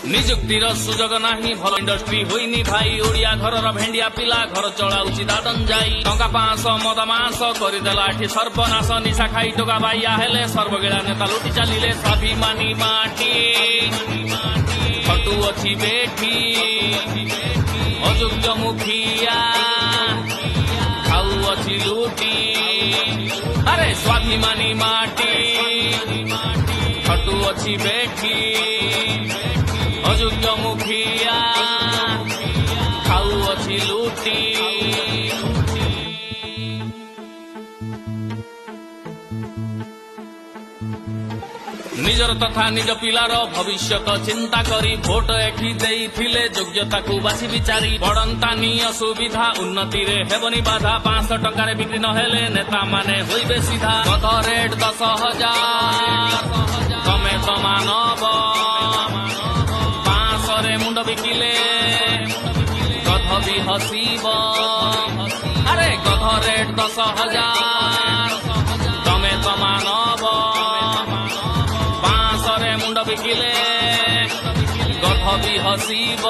निजुक्तिर सुजोग नाही भल इंडस्ट्री होइनी भाई ओडिया घरर भेंडिया पिला घर चलाउछि दादन जाई टंका 500 मद मास करिदेला एठी सर्वनाश निशा खाई टोका बाइया हेले सर्वगिला नेता लुटी चलिले स्वाभिमानी माटी फटू अछि बेठी अयोग्य मुखिया खाऊ अछि लुटी अरे स्वाभिमानी माटी फटू अछि बेठी अयोग्य मुखिया खाऊ अछि लुटी निजर तथा निज पिलार भविष्यत चिंता करी भोट एठी देइथिले योग्यता को बासी विचारी बड़ंतानी असुविधा उन्नति रे हेबनी बाधा 500 टंका रे बिक्री न हेले नेता माने होइबे सीधा गध रेट 10,000 तमे तो मानब 500 रे मुंड बिकिले गध भी हसीब अरे गध रेट 10,000 तमे तो मानब मुंड बिकिले गध भी हसीब।